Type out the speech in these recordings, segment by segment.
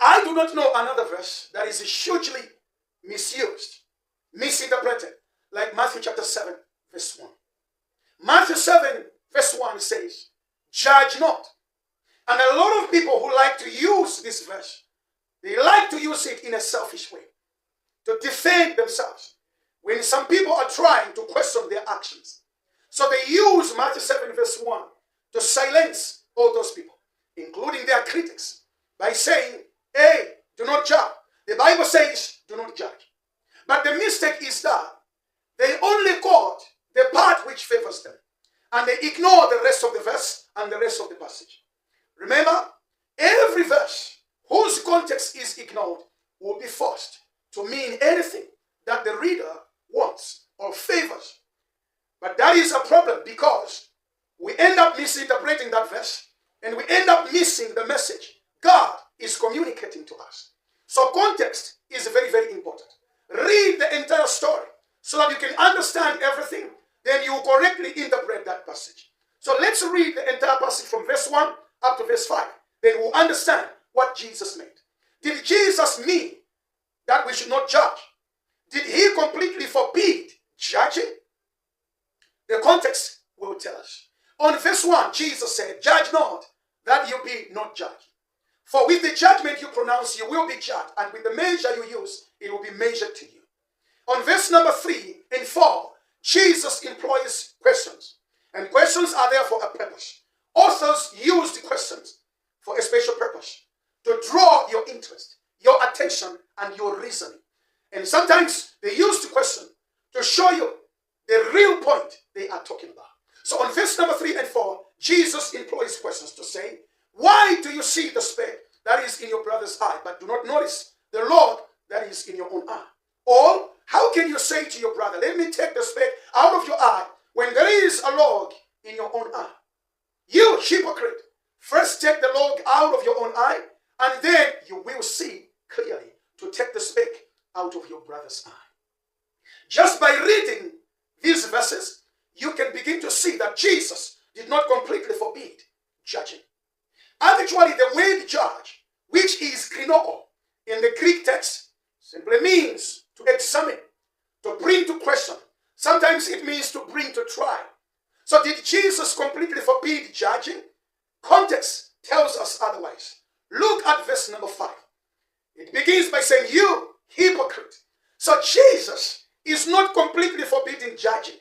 I do not know another verse that is hugely misused, misinterpreted, like Matthew chapter 7, verse 1. Matthew 7, verse 1 says, judge not. And a lot of people who like to use this verse, they like to use it in a selfish way, to defend themselves, when some people are trying to question their actions. So they use Matthew 7, verse 1 to silence all those people, including their critics, by saying, hey, do not judge. The Bible says, do not judge. But the mistake is that they only quote the part which favors them, and they ignore the rest of the verse and the rest of the passage. Remember, every verse whose context is ignored will be forced to mean anything that the reader wants or favors. But that is a problem, because we end up misinterpreting that verse and we end up missing the message God is communicating to us. So context is very, very important. Read the entire story so that you can understand everything, then you correctly interpret that passage. So let's read the entire passage from verse 1 up to verse 5. Then we'll understand what Jesus meant. Did Jesus mean that we should not judge? Did he completely forbid judging? The context will tell us. On verse 1, Jesus said, judge not, that you be not judged. For with the judgment you pronounce, you will be judged, and with the measure you use, it will be measured to you. On verse number 3 and 4, Jesus employs questions. And questions are there for a purpose. Authors use the questions for a special purpose, to draw your interest, your attention, and your reasoning. And sometimes they use the question to show you the real point they are talking about. So on verse number 3 and 4, Jesus employs questions to say, why do you see the speck that is in your brother's eye, but do not notice the log that is in your own eye? Or how can you say to your brother, let me take the speck out of your eye, when there is a log in your own eye? You hypocrite, first take the log out of your own eye, and then you will see clearly to take the speck out of your brother's eye. Just by reading these verses, you can begin to see that Jesus did not completely forbid judging. Actually, the word judge, which is krinoo in the Greek text, simply means to examine, to bring to question. Sometimes it means to bring to trial. So did Jesus completely forbid judging? Context tells us otherwise. Look at verse number 5. It begins by saying, you hypocrite. So Jesus is not completely forbidding judging.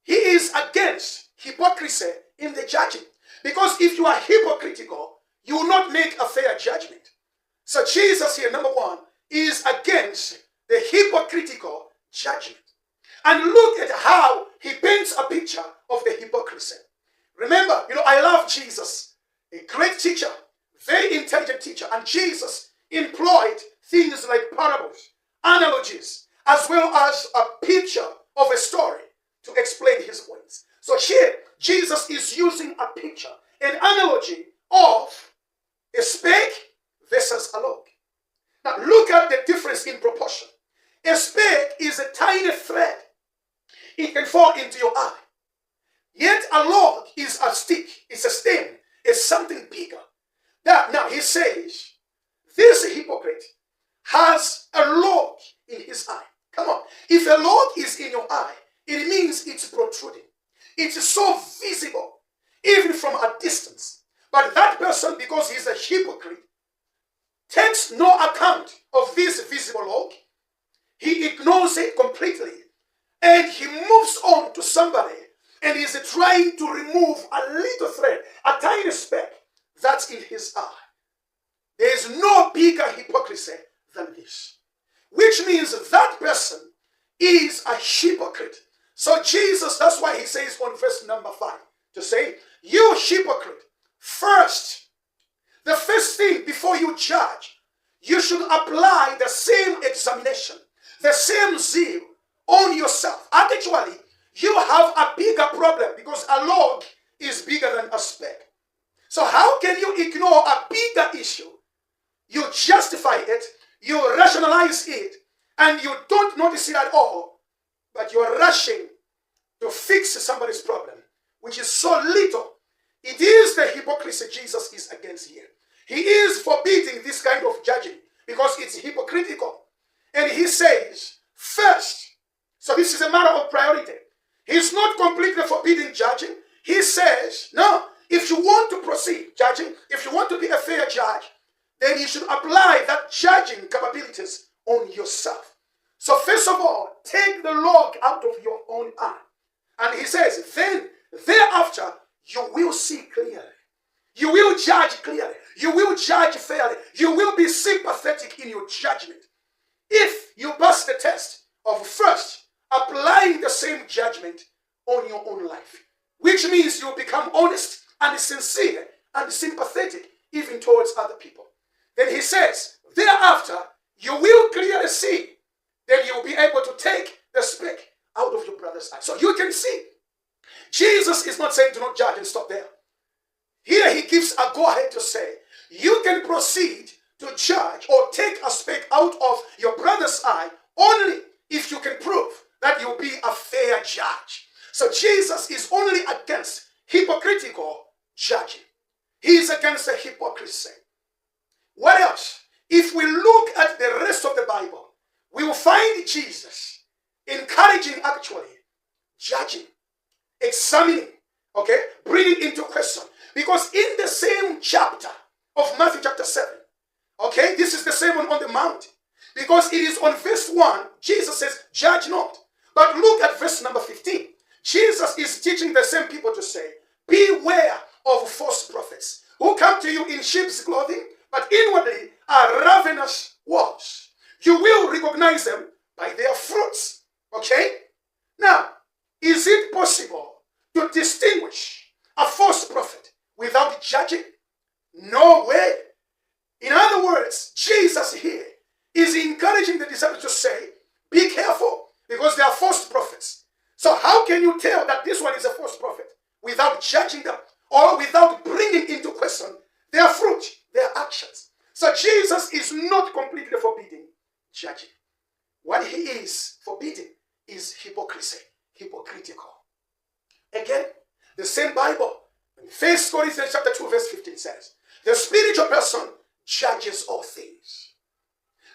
He is against hypocrisy in the judging. Because if you are hypocritical, you will not make a fair judgment. So Jesus here, number 1, is against the hypocritical judgment. And look at how he paints a picture of the hypocrisy. Remember, I love Jesus, a great teacher, very intelligent teacher. And Jesus employed things like parables, analogies, as well as a picture of a story to explain his points. So here, Jesus is using a picture, an analogy of a speck versus a log. Now look at the difference in proportion. A speck is a tiny thread. It can fall into your eye. Yet a log is a stick, it's a stem, it's something bigger. Now he says, this hypocrite has a log in his eye. Come on. If a log is in your eye, it means it's protruding. It's so visible, even from a distance. But that person, because he's a hypocrite, takes no account of this visible log. He ignores it completely. And he moves on to somebody and is trying to remove a little thread, a tiny speck that's in his eye. There is no bigger hypocrisy than this. Which means that person is a hypocrite. So Jesus, that's why he says on verse number 5, to say, you hypocrite, first, the first thing before you judge, you should apply the same examination, the same zeal on yourself. Actually, you have a bigger problem because a log is bigger than a speck. So how can you ignore a bigger issue? You justify it, you rationalize it, and you don't notice it at all, but you are rushing to fix somebody's problem, which is so little. It is the hypocrisy Jesus is against here. He is forbidding this kind of judging. He's not completely forbidding judging. He says, no, if you want to proceed judging, if you want to be a fair judge, then you should apply that judging capabilities on yourself. So first of all, take the log out of your own eye. And he says, then thereafter, you will see clearly. You will judge clearly. You will judge fairly. You will be sympathetic in your judgment. If you pass the test of first applying the same judgment on your own life, which means you become honest and sincere and sympathetic even towards other people. Then he says, thereafter, you will clearly see. Then you will be able to take the speck out of your brother's eye. So you can see, Jesus is not saying do not judge and stop there. Here he gives a go-ahead to say, you can proceed to judge or take a speck out of your brother's eye only if you can prove that you'll be a fair judge. So Jesus is only against hypocritical judging. He is against the hypocrisy. What else? If we look at the rest of the Bible, we will find Jesus encouraging actually judging, examining, okay, bringing into question. Because in the same chapter of Matthew chapter 7, okay, this is the sermon on the mount. Because it is on verse 1, Jesus says, judge not. But look at verse number 15. Jesus is teaching the same people to say, beware of false prophets who come to you in sheep's clothing, but inwardly are ravenous wolves. You will recognize them by their fruits. Okay? Now, is it possible to distinguish a false prophet without judging? No way. In other words, Jesus here is encouraging the disciples to say, be careful, because they are false prophets. So how can you tell that this one is a false prophet without judging them or without bringing into question their fruit, their actions? So Jesus is not completely forbidding judging. What he is forbidding is hypocrisy, hypocritical. Again, the same Bible, in 1 Corinthians chapter 2, verse 15 says, the spiritual person judges all things.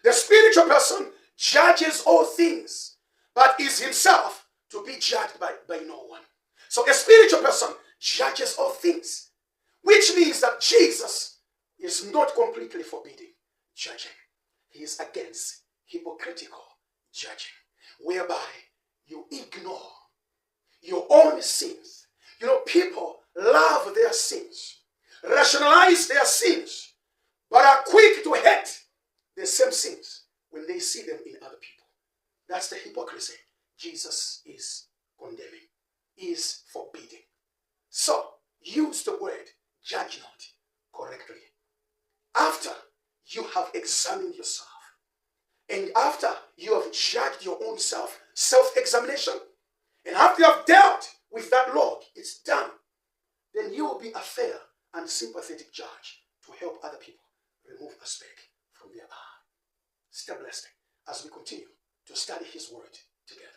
The spiritual person judges all things, but is himself to be judged by no one. So a spiritual person judges all things, which means that Jesus is not completely forbidding judging. He is against hypocritical judging, whereby you ignore your own sins. You know, people love their sins, rationalize their sins, but are quick to hate the same sins when they see them in other people. That's the hypocrisy Jesus is condemning, is forbidding. So, use the word judge not correctly. After you have examined yourself, and after you have judged your own self, self-examination, and after you have dealt with that log, it's done, then you will be a fair and sympathetic judge to help other people remove a speck from their eye. Stay blessed as we continue to study his word together.